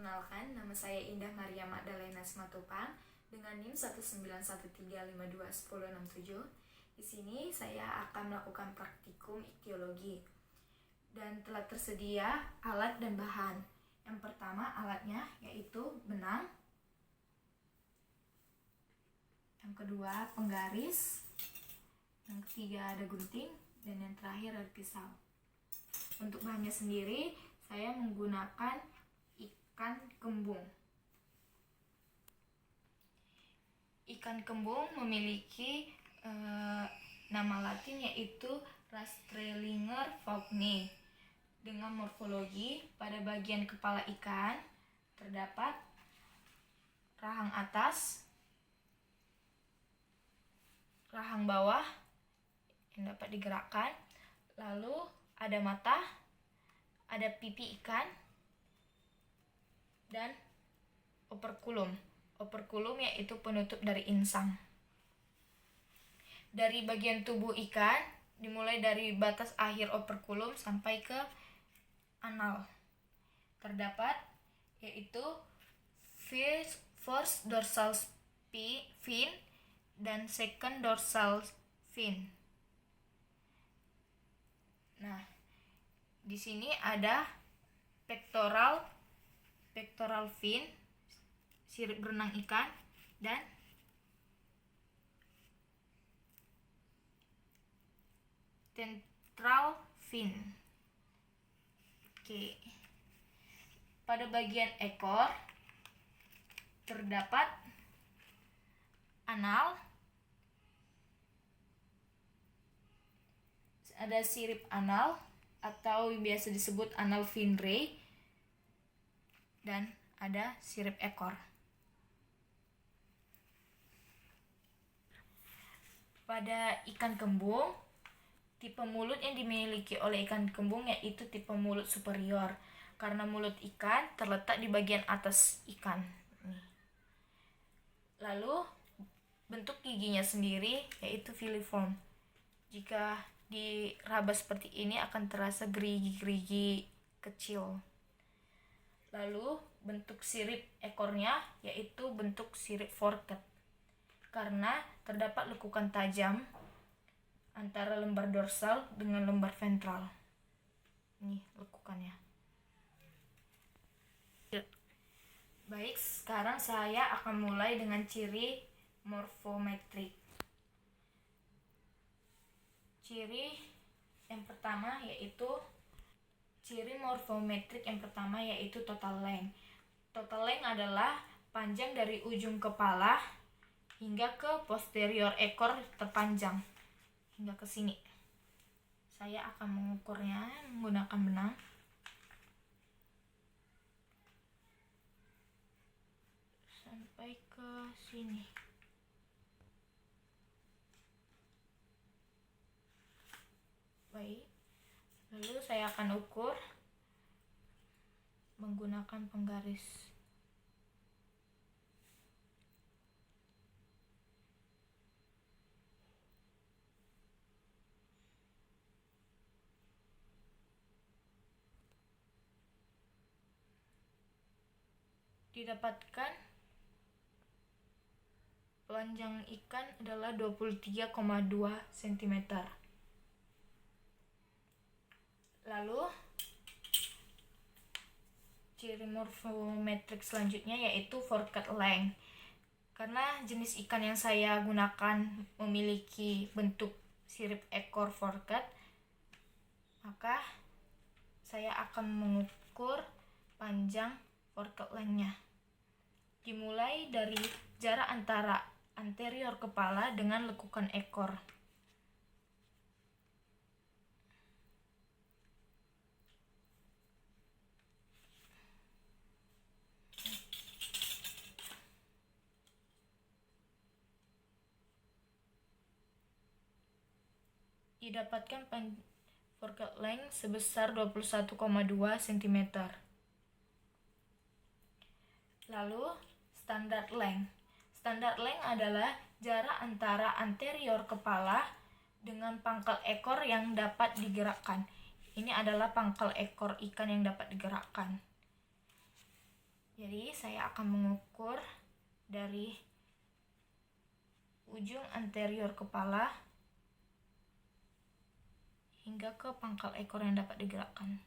Perkenalkan, nama saya Indah Maria Magdalena Simatupang dengan NIM 19135210167. Di sini saya akan melakukan praktikum ichtiologi dan telah tersedia alat dan bahan. Yang pertama alatnya yaitu benang. Yang kedua penggaris. Yang ketiga ada gunting dan yang terakhir ada pisau. Untuk bahannya sendiri saya menggunakan ikan kembung. Ikan kembung memiliki nama latin yaitu Rastrellinger faulkneri. Dengan morfologi, pada bagian kepala ikan terdapat rahang atas, rahang bawah yang dapat digerakkan, lalu ada mata, ada pipi ikan, dan operculum. Operculum yaitu penutup dari insang. Dari bagian tubuh ikan, dimulai dari batas akhir operculum sampai ke anal, terdapat yaitu first dorsal fin dan second dorsal fin. Nah, di sini ada pectoral fin, sirip berenang ikan, dan ventral fin. Oke. Pada bagian ekor terdapat anal, ada sirip anal atau biasa disebut anal fin ray, dan ada sirip ekor. Pada ikan kembung, tipe mulut yang dimiliki oleh ikan kembung yaitu tipe mulut superior, karena mulut ikan terletak di bagian atas ikan. Lalu bentuk giginya sendiri yaitu filiform. Jika diraba seperti ini akan terasa gerigi-gerigi kecil. Lalu bentuk sirip ekornya yaitu bentuk sirip forked, karena terdapat lekukan tajam antara lembar dorsal dengan lembar ventral. Ini lekukannya. Baik, sekarang saya akan mulai dengan ciri morfometrik. Ciri morfometrik yang pertama yaitu total length. Total length adalah panjang dari ujung kepala hingga ke posterior ekor terpanjang hingga ke sini. Saya akan mengukurnya menggunakan benang. Sampai ke sini. Baik. Lalu saya akan ukur menggunakan penggaris. Didapatkan panjang ikan adalah 23,2 cm. Lalu ciri morfometrik selanjutnya yaitu forked length. Karena jenis ikan yang saya gunakan memiliki bentuk sirip ekor forked, maka saya akan mengukur panjang forked length-nya. Dimulai dari jarak antara anterior kepala dengan lekukan ekor. Didapatkan forked length sebesar 21,2 cm. Lalu standard length. Standard length adalah jarak antara anterior kepala dengan pangkal ekor yang dapat digerakkan. Ini adalah pangkal ekor ikan yang dapat digerakkan. Jadi saya akan mengukur dari ujung anterior kepala hingga ke pangkal ekor yang dapat digerakkan.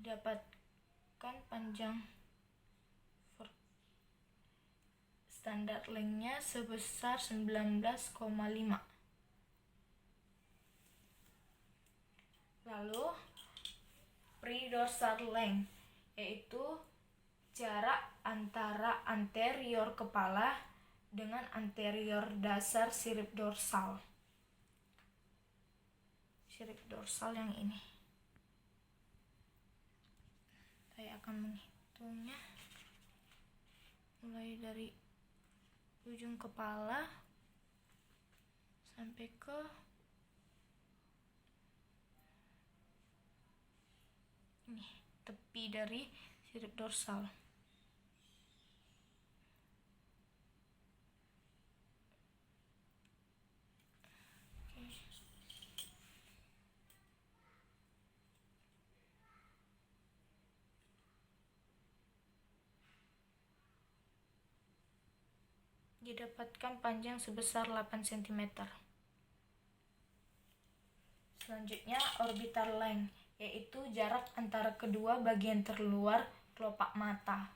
Dapatkan panjang standar lengthnya sebesar 19,5. Lalu predorsal length, yaitu jarak antara anterior kepala dengan anterior dasar sirip dorsal. Sirip dorsal yang ini. Saya akan menghitungnya mulai dari ujung kepala sampai ke ini, tepi dari sirip dorsal. Didapatkan panjang sebesar 8 cm. Selanjutnya orbital length, yaitu jarak antara kedua bagian terluar kelopak mata.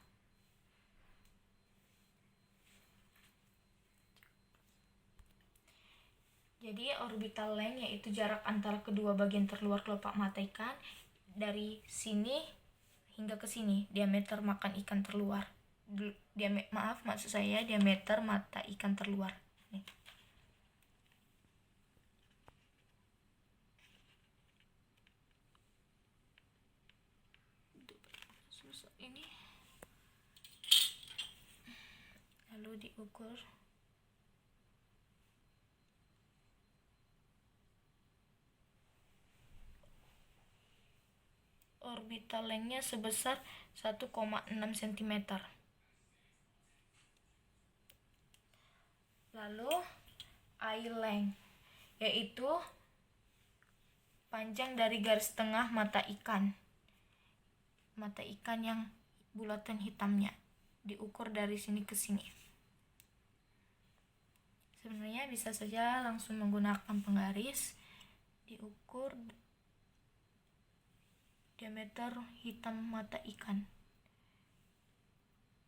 Jadi orbital length yaitu jarak antara kedua bagian terluar kelopak mata ikan dari sini hingga ke sini, diameter makan ikan terluar. Maksud saya diameter mata ikan terluar. Nih. Ini lalu diukur orbital lengthnya sebesar 1,6 cm. Lalu eye length, yaitu panjang dari garis tengah mata ikan. Mata ikan yang bulatan hitamnya diukur dari sini ke sini. Sebenarnya bisa saja langsung menggunakan penggaris, diukur diameter hitam mata ikan.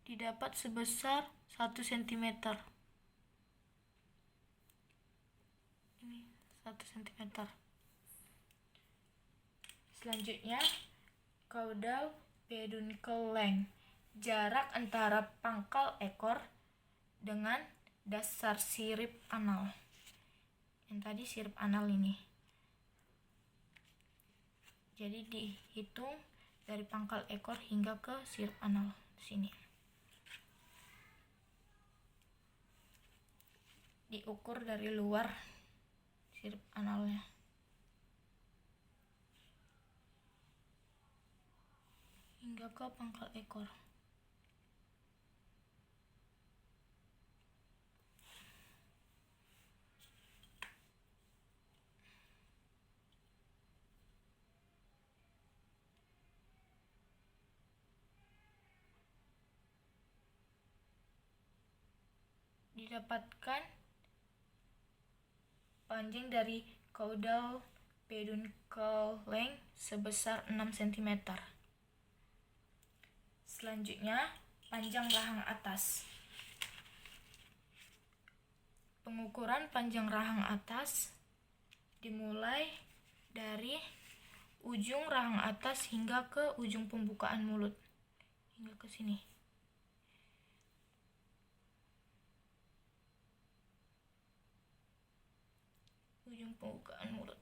Didapat sebesar 1 cm. Ini 1 cm. Selanjutnya caudal peduncle length, jarak antara pangkal ekor dengan dasar sirip anal. Yang tadi sirip anal ini. Jadi dihitung dari pangkal ekor hingga ke sirip anal sini. Diukur dari luar sirip analnya. Hingga ke pangkal ekor. Didapatkan panjang dari caudal peduncle length sebesar 6 cm. Selanjutnya, panjang rahang atas. Pengukuran panjang rahang atas dimulai dari ujung rahang atas hingga ke ujung pembukaan mulut. Hingga ke sini. Ujung pembukaan mulut.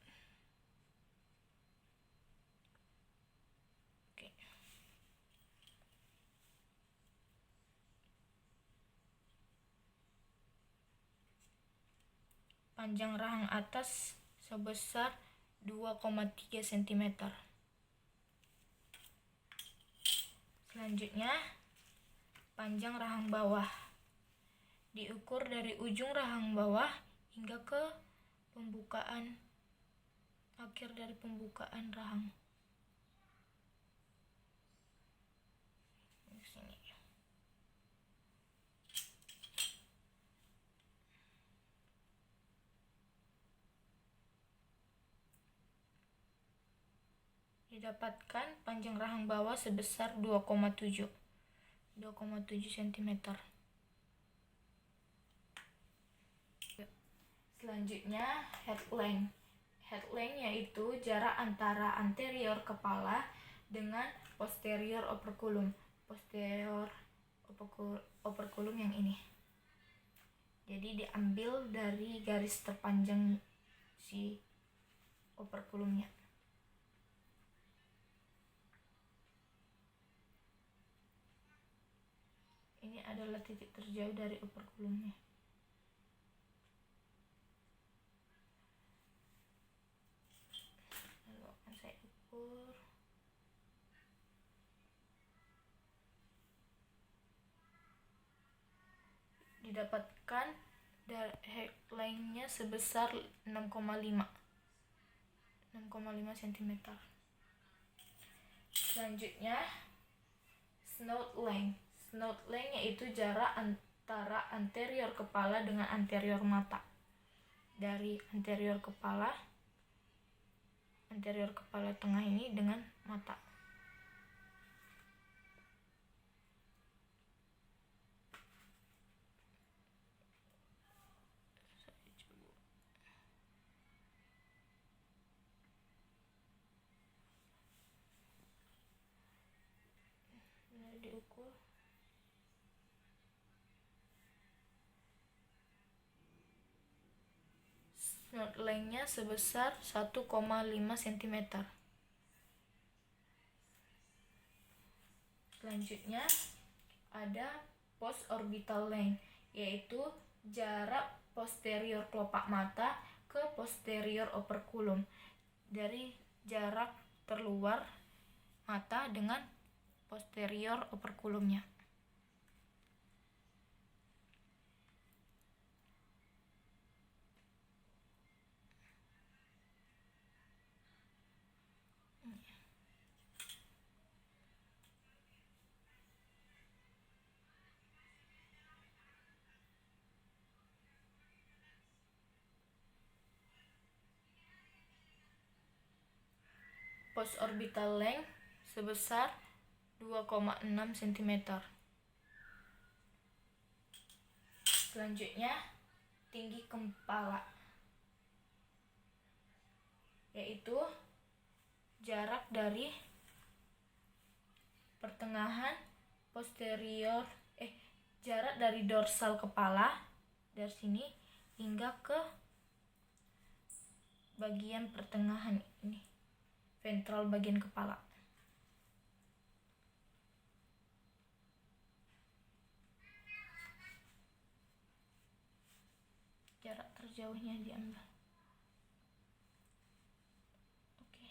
Oke. Panjang rahang atas sebesar 2,3 cm. Selanjutnya panjang rahang bawah. Diukur dari ujung rahang bawah hingga ke akhir dari pembukaan rahang. Di sini. Didapatkan panjang rahang bawah sebesar 2,7 cm. Selanjutnya head length. Head length yaitu jarak antara anterior kepala dengan posterior operculum. Posterior operculum yang ini. Jadi diambil dari garis terpanjang si operculumnya. Ini adalah titik terjauh dari operculumnya. Lalu akan saya ukur. Didapatkan head length-nya sebesar 6,5 cm. Selanjutnya snout length. Snout length yaitu jarak antara anterior kepala dengan anterior mata. Dari anterior kepala tengah ini dengan mata. Diukur. Snout length-nya sebesar 1,5 cm. Selanjutnya ada post orbital length, yaitu jarak posterior kelopak mata ke posterior operculum, dari jarak terluar mata dengan posterior operculumnya. Post orbital length sebesar 2,6 cm. Selanjutnya tinggi kepala, yaitu jarak dari pertengahan posterior jarak dari dorsal kepala dari sini hingga ke bagian pertengahan ini, ventral bagian kepala. Jarak terjauhnya diambil. Oke.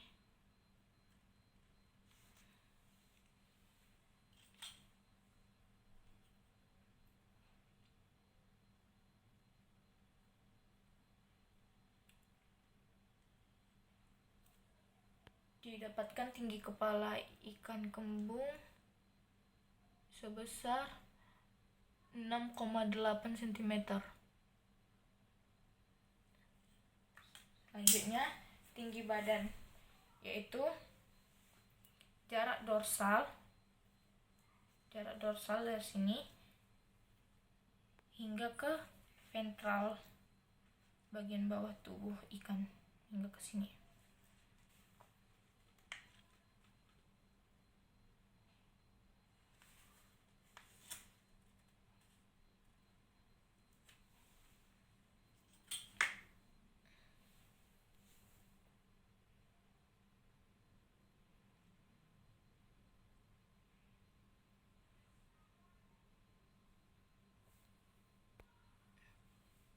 Didapatkan tinggi kepala ikan kembung sebesar 6,8 cm. Selanjutnya tinggi badan, yaitu jarak dorsal dari sini hingga ke ventral bagian bawah tubuh ikan, hingga ke sini.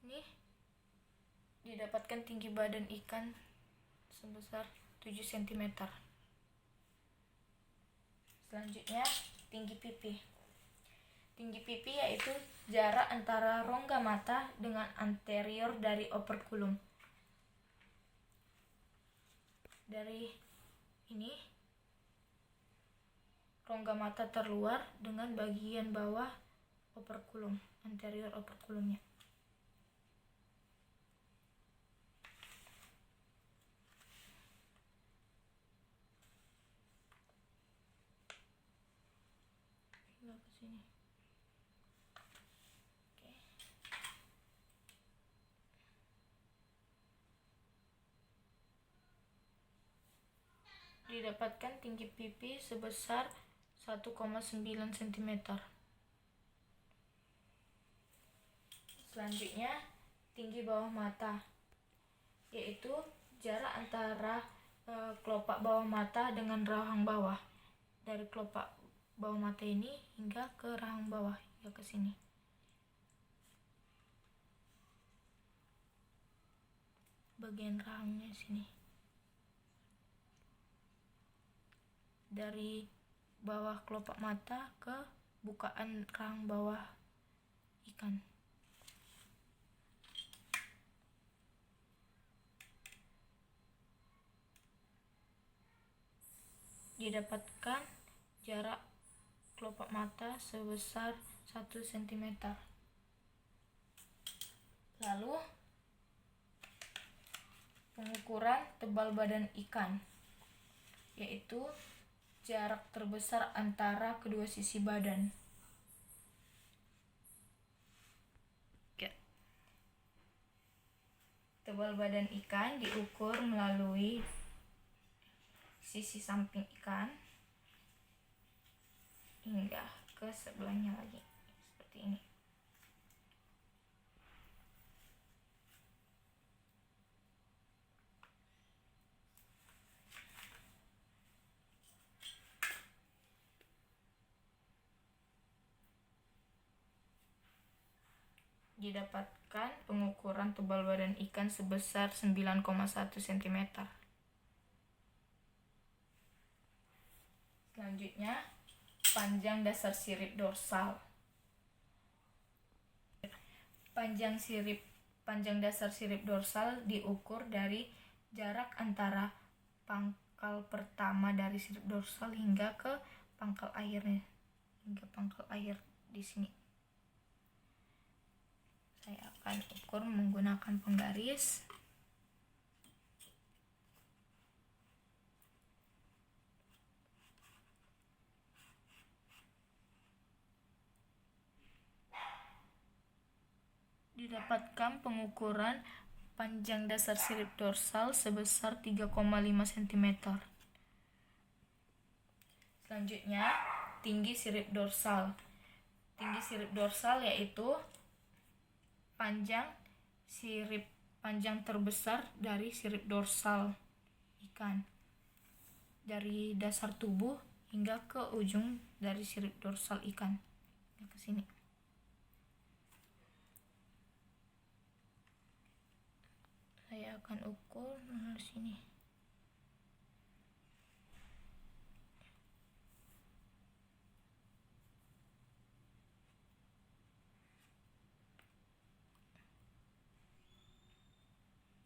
Ini didapatkan tinggi badan ikan sebesar 7 cm. Selanjutnya tinggi pipi. pipi yaitu jarak antara rongga mata dengan anterior dari operculum. Dari ini rongga mata terluar dengan bagian bawah operculum, anterior operculumnya. Hingga ke sini. Oke. Didapatkan tinggi pipi sebesar 1,9 cm. Selanjutnya, tinggi bawah mata, yaitu jarak antara kelopak bawah mata dengan rahang bawah. Dari kelopak bawah mata ini hingga ke rahang bawah, hingga ke sini. Bagian rahangnya sini. Dari bawah kelopak mata ke bukaan rahang bawah ikan. Didapatkan jarak kelopak mata sebesar 1 cm. Lalu pengukuran tebal badan ikan, yaitu jarak terbesar antara kedua sisi badan. Tebal badan ikan diukur melalui sisi samping ikan hingga ke sebelahnya lagi, seperti ini. Didapatkan pengukuran tebal badan ikan sebesar 9,1 cm. Selanjutnya, panjang dasar sirip dorsal. Panjang dasar sirip dorsal diukur dari jarak antara pangkal pertama dari sirip dorsal hingga ke pangkal akhirnya, hingga pangkal akhir di sini. Saya akan ukur menggunakan penggaris. Didapatkan pengukuran panjang dasar sirip dorsal sebesar 3,5 cm. Selanjutnya, tinggi sirip dorsal. Tinggi sirip dorsal yaitu panjang terbesar dari sirip dorsal ikan, dari dasar tubuh hingga ke ujung dari sirip dorsal ikan, ke sini. Saya akan ukur dari sini.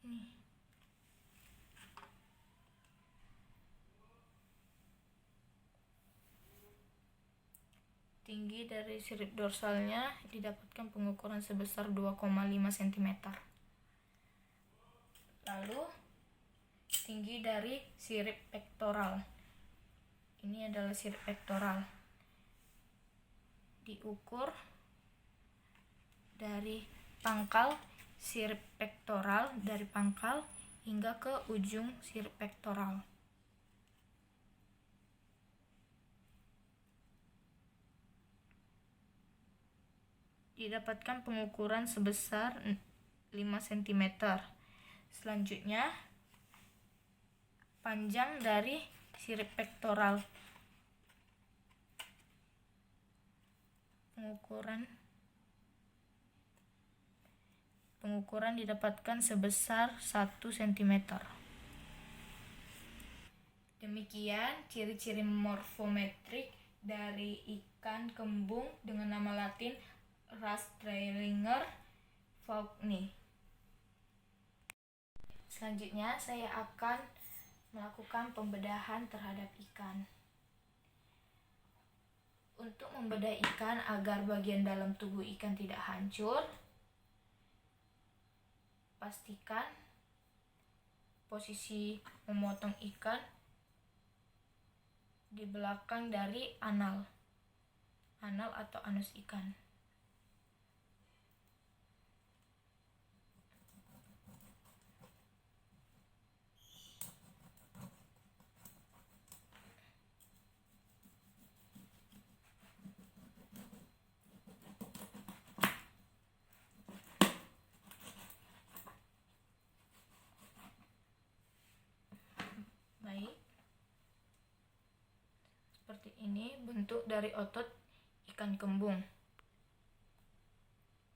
Ini. Tinggi dari sirip dorsalnya didapatkan pengukuran sebesar 2,5 cm. Lalu tinggi dari sirip pektoral. Ini adalah sirip pektoral. Diukur dari pangkal sirip pektoral, dari pangkal hingga ke ujung sirip pektoral. Didapatkan pengukuran sebesar 5 cm. Selanjutnya, panjang dari sirip pektoral. Pengukuran didapatkan sebesar 1 cm. Demikian ciri-ciri morfometrik dari ikan kembung dengan nama latin Rastrellinger faulkneri. Selanjutnya saya akan melakukan pembedahan terhadap ikan. Untuk membedah ikan agar bagian dalam tubuh ikan tidak hancur, pastikan posisi memotong ikan di belakang dari anal atau anus ikan. Baik, seperti ini bentuk dari otot ikan kembung.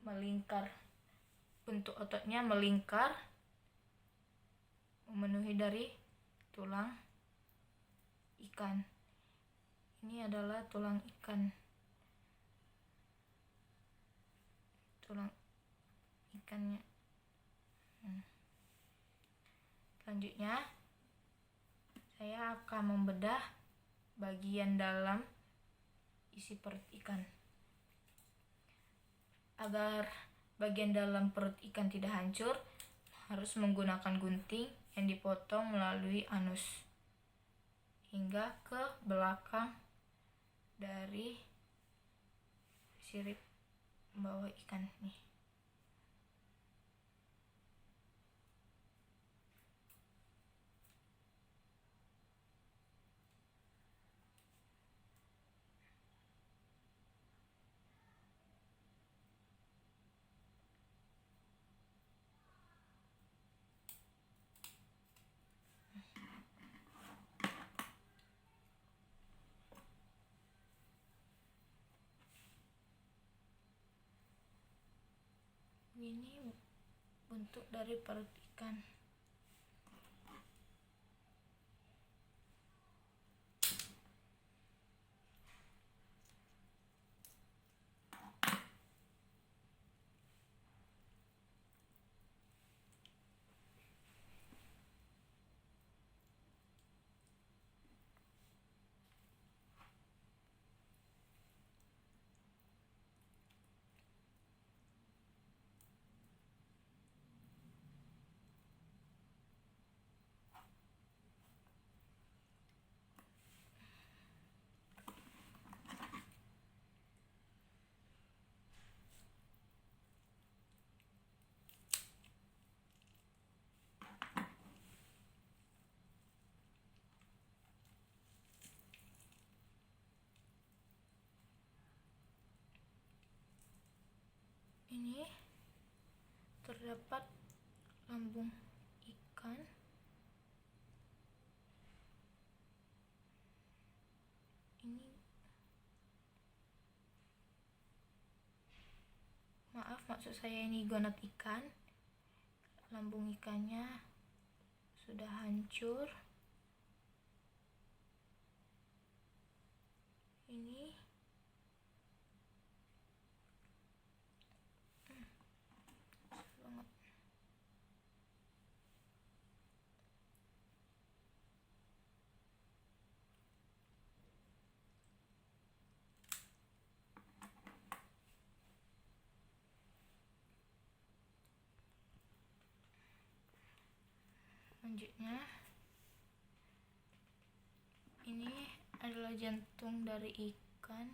Melingkar, bentuk ototnya melingkar memenuhi dari tulang ikan. Ini adalah tulang ikan. Tulang ikannya. Selanjutnya saya akan membedah bagian dalam isi perut ikan. Agar bagian dalam perut ikan tidak hancur, harus menggunakan gunting yang dipotong melalui anus hingga ke belakang dari sirip bawah ikan nih. Ini bentuk dari perut ikan. Ini terdapat lambung ikan. Ini maksud saya ini gonat ikan. Lambung ikannya sudah hancur. Ini banget. Selanjutnya ini adalah jantung dari ikan.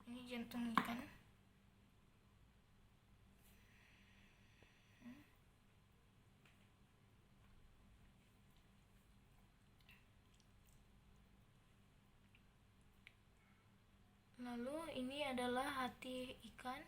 Ini jantung ikan. Lalu ini adalah hati ikan.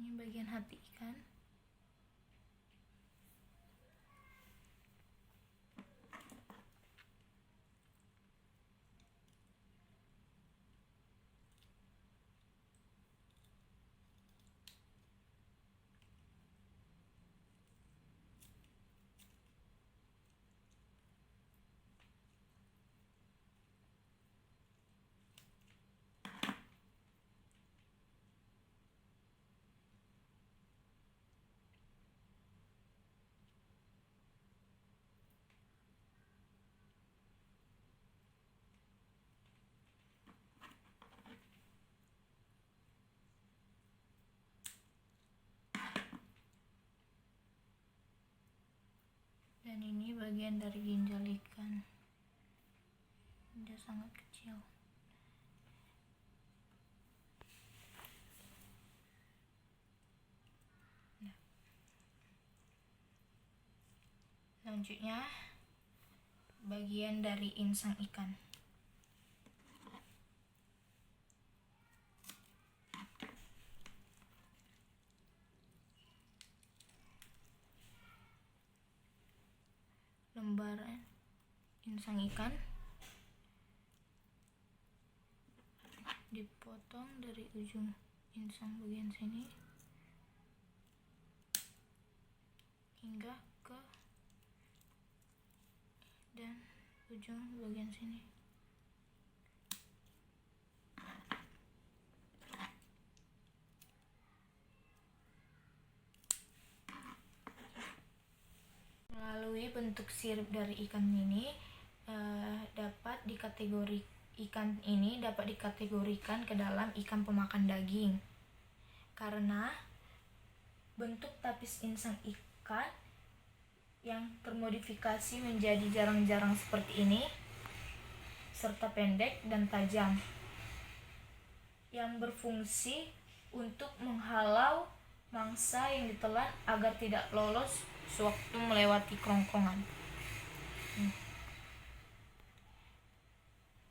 Ini bagian hati ikan. Dan ini bagian dari ginjal ikan. Dia sangat kecil. Nah. Selanjutnya bagian dari insang ikan. Lembaran insang ikan dipotong dari ujung insang bagian sini hingga ke dan ujung bagian sini. Melalui bentuk sirip dari ikan ini ikan ini dapat dikategorikan ke dalam ikan pemakan daging karena bentuk tapis insang ikan yang termodifikasi menjadi jarang-jarang seperti ini serta pendek dan tajam yang berfungsi untuk menghalau mangsa yang ditelan agar tidak lolos sewaktu melewati kerongkongan.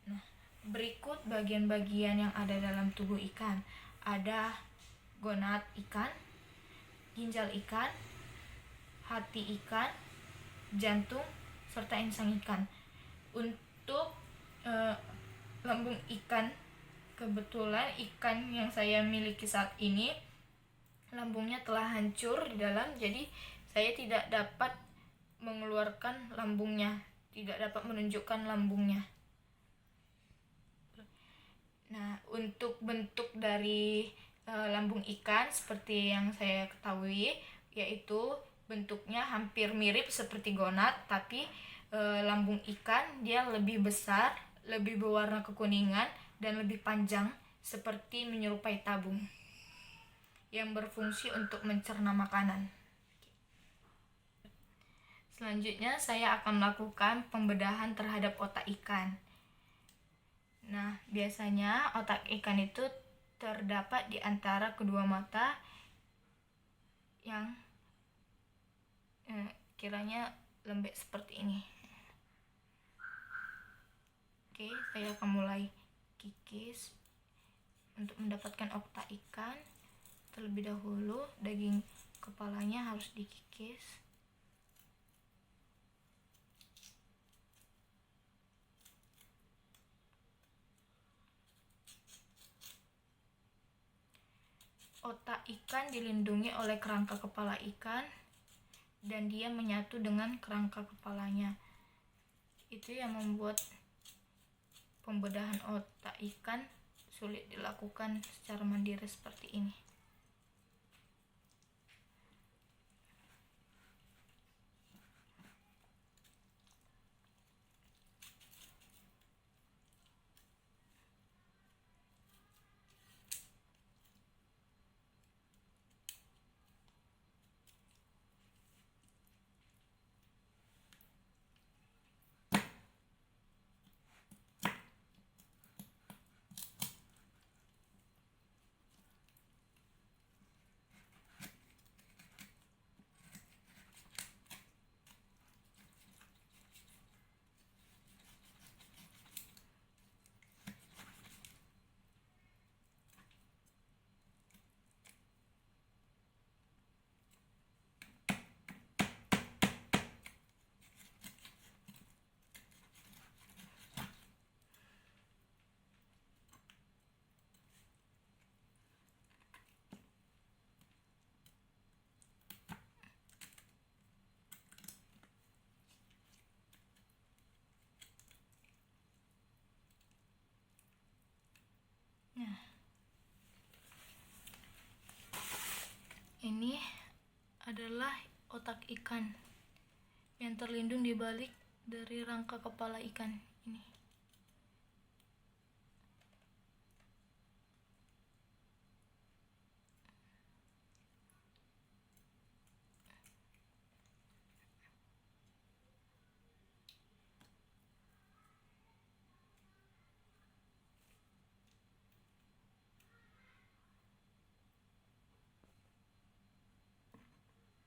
Nah, berikut bagian-bagian yang ada dalam tubuh ikan. Ada gonad ikan, ginjal ikan, hati ikan, jantung, serta insang ikan. Untuk lambung ikan, kebetulan ikan yang saya miliki saat ini lambungnya telah hancur di dalam, jadi saya tidak dapat mengeluarkan lambungnya, tidak dapat menunjukkan lambungnya. Nah, untuk bentuk dari lambung ikan seperti yang saya ketahui, yaitu bentuknya hampir mirip seperti gonad, tapi lambung ikan dia lebih besar, lebih berwarna kekuningan, dan lebih panjang seperti menyerupai tabung yang berfungsi untuk mencerna makanan. Selanjutnya saya akan melakukan pembedahan terhadap otak ikan. Nah, biasanya otak ikan itu terdapat di antara kedua mata yang kiranya lembek seperti ini. Oke, saya akan mulai kikis. Untuk mendapatkan otak ikan, terlebih dahulu daging kepalanya harus dikikis. Otak ikan dilindungi oleh kerangka kepala ikan dan dia menyatu dengan kerangka kepalanya. Itu yang membuat pembedahan otak ikan sulit dilakukan secara mandiri seperti ini. adalah otak ikan yang terlindung di balik dari rangka kepala ikan ini.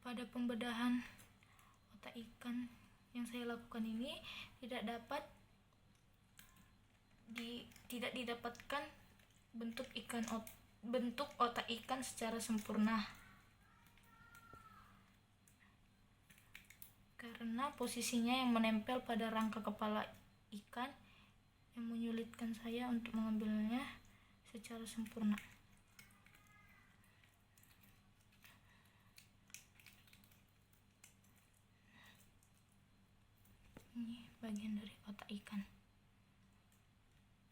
Pada pembedahan otak ikan yang saya lakukan ini tidak didapatkan bentuk otak ikan secara sempurna karena posisinya yang menempel pada rangka kepala ikan yang menyulitkan saya untuk mengambilnya secara sempurna. Ini bagian dari otak ikan.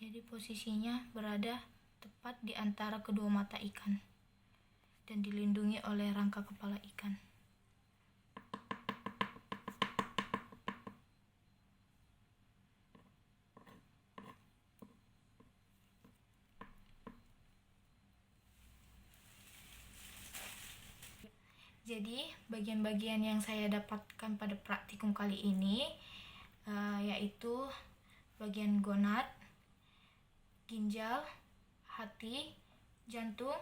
Jadi posisinya berada tepat di antara kedua mata ikan dan dilindungi oleh rangka kepala ikan. Jadi bagian-bagian yang saya dapatkan pada praktikum kali ini yaitu bagian gonad, ginjal, hati, jantung,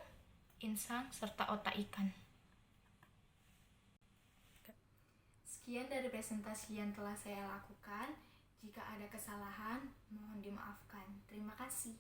insang, serta otak ikan. Sekian dari presentasi yang telah saya lakukan. Jika ada kesalahan, mohon dimaafkan. Terima kasih.